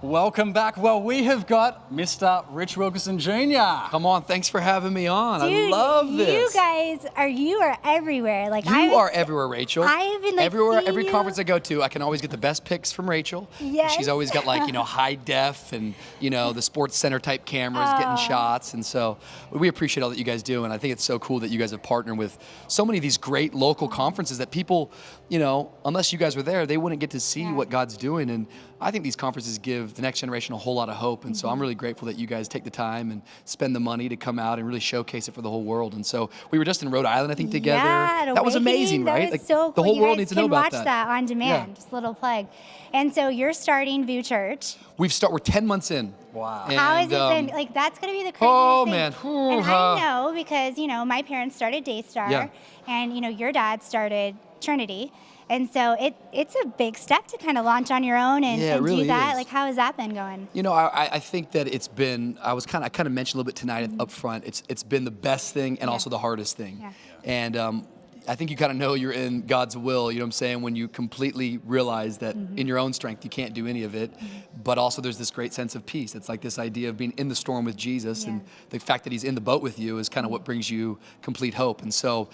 Welcome back. Well, we have got Mr. Rich Wilkerson Jr. Come on, thanks for having me on. Dude, I love this. You guys are everywhere. Like you are everywhere, Rachel. I have been like everywhere. Every you. conference I go to, I can always get the best picks from Rachel. Yes. She's always got like high def and the Sports Center type cameras getting shots, and so we appreciate all that you guys do. And I think it's so cool that you guys have partnered with so many of these great local conferences that people, unless you guys were there, they wouldn't get to see what God's doing. And I think these conferences give the next generation a whole lot of hope. And so I'm really grateful that you guys take the time and spend the money to come out and really showcase it for the whole world. And so we were just in Rhode Island, I think, together. Yeah, that was amazing, right? That was so cool. The whole you world guys needs to know about that. You can watch that on demand, just a little plug. And so you're starting VU Church. We're 10 months in. Wow. And, how has it been? Like, that's going to be the craziest thing. Man. And I know because, my parents started Daystar and, your dad started Trinity. And so it's a big step to kind of launch on your own and, it really do that. is. Like, how has that been going? I think that it's been, I kind of mentioned a little bit tonight up front, it's been the best thing and also the hardest thing. Yeah. And I think you kind of know you're in God's will, you know what I'm saying, when you completely realize that in your own strength you can't do any of it, but also there's this great sense of peace. It's like this idea of being in the storm with Jesus, and the fact that he's in the boat with you is kind of what brings you complete hope. And so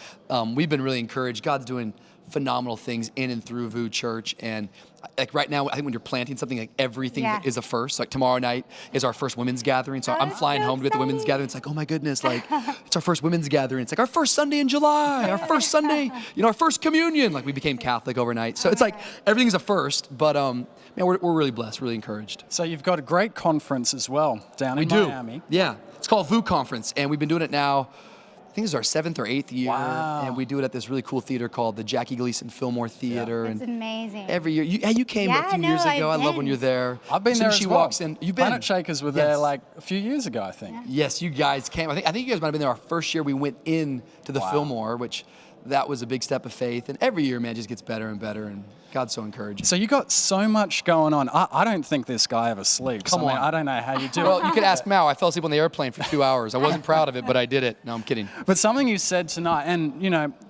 we've been really encouraged. God's doing phenomenal things in and through VU Church, and like right now, I think when you're planting something, like everything is a first. Like tomorrow night is our first women's gathering, so I'm flying home to be at the women's gathering. It's like, oh my goodness, like it's our first women's gathering. It's like our first Sunday in July, our first Sunday, our first communion. Like we became Catholic overnight, so it's like everything's a first. But man, we're really blessed, really encouraged. So you've got a great conference as well down in Miami. Yeah, it's called VU Conference, and we've been doing it now. I think this is our 7th or 8th year, and we do it at this really cool theater called the Jackie Gleason Fillmore Theater. It's amazing. Every year, you came a few years ago. I love when you're there. I've been there as she well. Walks in, you've been. Planet Shakers were there like a few years ago, I think. Yes, you guys came. I think you guys might have been there our first year. We went in to the Fillmore, which that was a big step of faith. And every year, man, it just gets better and better. And God's so encouraging. So you got so much going on. I don't think this guy ever sleeps. Come on. I don't know how you do it. Well, you could ask Mao. I fell asleep on the airplane for 2 hours. I wasn't proud of it, but I did it. No, I'm kidding. But something you said tonight, and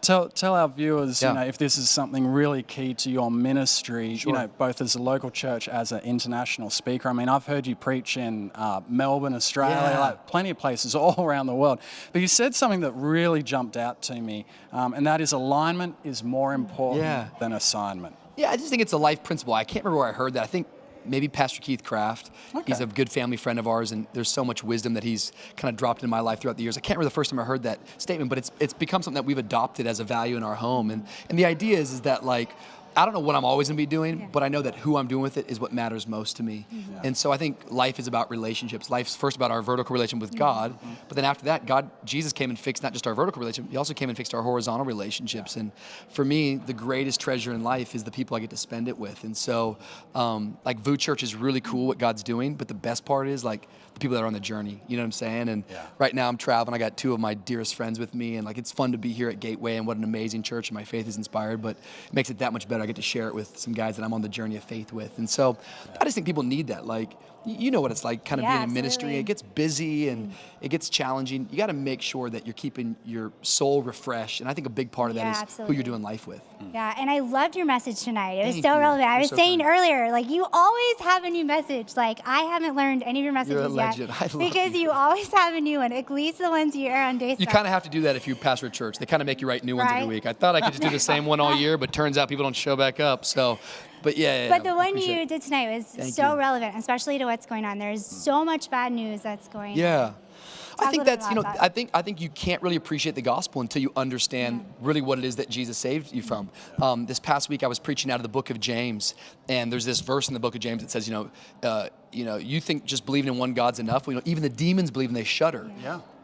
tell our viewers, if this is something really key to your ministry, both as a local church, as an international speaker. I mean, I've heard you preach in Melbourne, Australia, like plenty of places all around the world. But you said something that really jumped out to me, and that is alignment is more important than assignment. Yeah, I just think it's a life principle. I can't remember where I heard that. I think maybe Pastor Keith Kraft. He's a good family friend of ours, and there's so much wisdom that he's kind of dropped in my life throughout the years. I can't remember the first time I heard that statement, but it's become something that we've adopted as a value in our home. And the idea is that, like, I don't know what I'm always going to be doing, but I know that who I'm doing with it is what matters most to me. And so I think life is about relationships. Life's first about our vertical relation with God, but then after that, Jesus came and fixed not just our vertical relationship, he also came and fixed our horizontal relationships. And for me, the greatest treasure in life is the people I get to spend it with. And so like VU Church is really cool what God's doing, but the best part is like the people that are on the journey, you know what I'm saying? And right now I'm traveling, I got 2 of my dearest friends with me, and like it's fun to be here at Gateway, and what an amazing church, and my faith is inspired, but it makes it that much better. I get to share it with some guys that I'm on the journey of faith with. And so I just think people need that. Like, you know what it's like kind of being in ministry. It gets busy and it gets challenging. You got to make sure that you're keeping your soul refreshed. And I think a big part of that is who you're doing life with. Yeah, and I loved your message tonight. It was so relevant. I was saying earlier, like, you always have a new message. Like, I haven't learned any of your messages You're a legend. yet. I love because you always have a new one, at least the ones you air on Daystar. You kind of have to do that if you pastor a church. They kind of make you write new ones every week. I thought I could just do the same one all year, but turns out people don't show back up. So, but But the one you did tonight was so relevant, especially to what's going on. There's so much bad news that's going on. I think that's, I think you can't really appreciate the gospel until you understand really what it is that Jesus saved you from. This past week I was preaching out of the book of James, and there's this verse in the book of James that says, you think just believing in one God's enough. Well, even the demons believe and they shudder.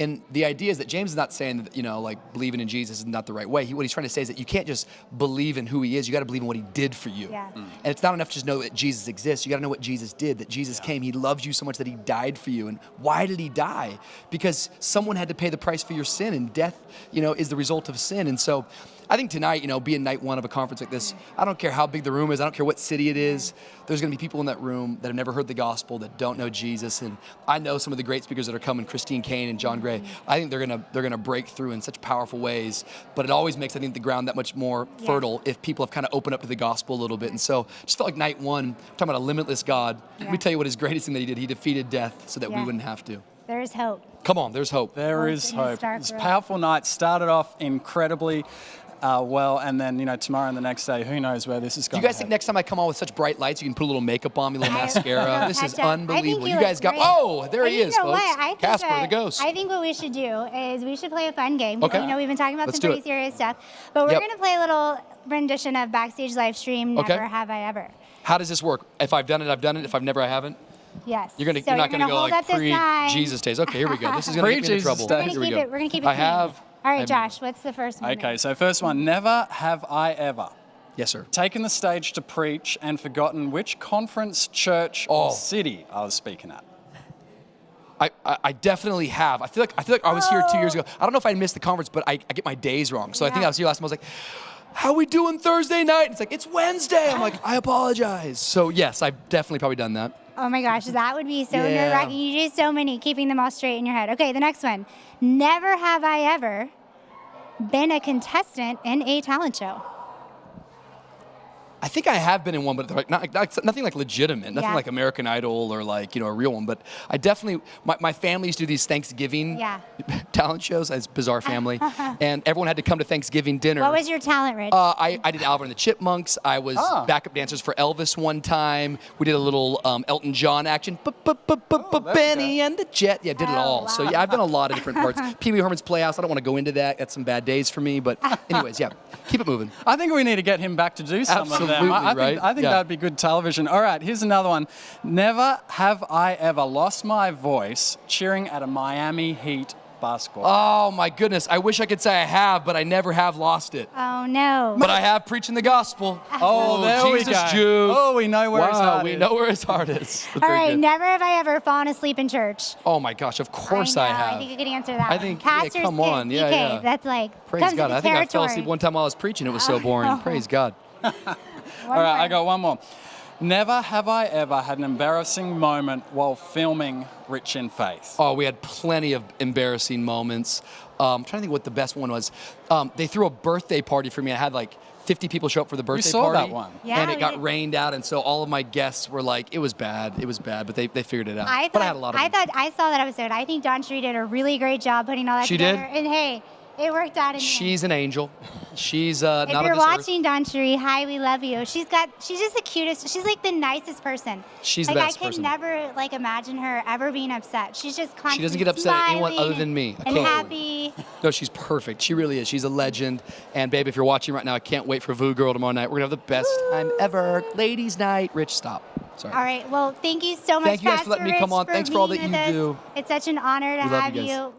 And the idea is that James is not saying that, like believing in Jesus is not the right way. What he's trying to say is that you can't just believe in who he is. You got to believe in what he did for you. And it's not enough to just know that Jesus exists. You got to know what Jesus did, that Jesus came. He loves you so much that he died for you. And why did he die? Because someone had to pay the price for your sin, and death, is the result of sin. And so I think tonight, being night one of a conference like this, I don't care how big the room is. I don't care what city it is. There's going to be people in that room that have never heard the gospel. gospel that don't know Jesus. And I know some of the great speakers that are coming, Christine Kane and John Gray. I think they're gonna break through in such powerful ways. But it always makes, I think, the ground that much more fertile if people have kind of opened up to the gospel a little bit. And so just felt like night one, talking about a limitless God. Let me tell you what his greatest thing that he did. He defeated death so that we wouldn't have to. There's hope. Come on, there's hope. There is hope. It's a powerful night. Started off incredibly well, and then, tomorrow and the next day, who knows where this is going. Do you guys think next time I come on with such bright lights, you can put a little makeup on me, a little mascara? This is unbelievable. You guys got, there he is, folks. Casper, the ghost. I think what we should do is we should play a fun game. Because, we've been talking about some pretty serious stuff, but we're going to play a little rendition of Backstage live stream, Never Have I Ever. How does this work? If I've done it, I've done it. If I've never, I haven't? Yes. You're not going to go like pre-Jesus days. Okay, here we go. This is going to get me in trouble. We're going to keep it I have. All right, Josh, what's the first one? Okay, so first one, never have I ever. Yes, sir. Taken the stage to preach and forgotten which conference, church, or city I was speaking at. I definitely have. I feel like I was here 2 years ago. I don't know if I missed the conference, but I get my days wrong. So I think I was here last time. I was like, how we doing Thursday night? It's like, it's Wednesday. I'm like, I apologize. So yes, I've definitely probably done that. Oh my gosh, that would be so nerve-wracking. You do so many, keeping them all straight in your head. Okay, the next one. Never have I ever been a contestant in a talent show. I think I have been in one, but nothing like legitimate, nothing like American Idol or like, a real one. But I definitely, my family used to do these Thanksgiving talent shows, as bizarre family, and everyone had to come to Thanksgiving dinner. What was your talent, Rich? I did Alvin and the Chipmunks. I was backup dancers for Elvis one time. We did a little Elton John action. Benny and the Jet. Yeah, did it all. Wow. So yeah, I've done a lot of different parts. Pee Wee Herman's Playhouse. I don't want to go into that. That's some bad days for me. But anyways, keep it moving. I think we need to get him back to do some of them. I think that'd be good television. All right, here's another one. Never have I ever lost my voice cheering at a Miami Heat basketball. Oh my goodness! I wish I could say I have, but I never have lost it. Oh no! But I have preaching the gospel. Oh, there Jesus, we go. Jew. Oh, we know where his heart is. We know where his heart is. All right, never have I ever fallen asleep in church. Oh my gosh! Of course I have. I think you could answer that. I think. Pastor's come on. kid, Yeah, DK, That's like. Praise God. I think I fell asleep one time while I was preaching. It was so boring. Praise God. All right, I got one more. Never have I ever had an embarrassing moment while filming Rich in Faith. Oh, we had plenty of embarrassing moments. I'm trying to think what the best one was. They threw a birthday party for me. I had like 50 people show up for the birthday party. We saw that one. Yeah, and it got rained out, and so all of my guests were like, it was bad, but they figured it out. But I had a lot of them. I saw that episode. I think Dawn Shree did a really great job putting all that together. She did? And hey, it worked out in She's an angel. She's not of this earth. If you're watching, earth. Dawn Shree, hi, we love you. She's just the cutest. She's like the nicest person. She's the best person. I could never imagine her ever being upset. She's just constantly She doesn't get upset at anyone other than me. And happy. No, she's perfect. She really is. She's a legend. And babe, if you're watching right now, I can't wait for Voo Girl tomorrow night. We're gonna have the best time ever. Ladies' night. Rich, stop. Sorry. All right. Well, thank you so much. Thank you guys for letting me come on. Thanks for all that you do. It's such an honor to have you.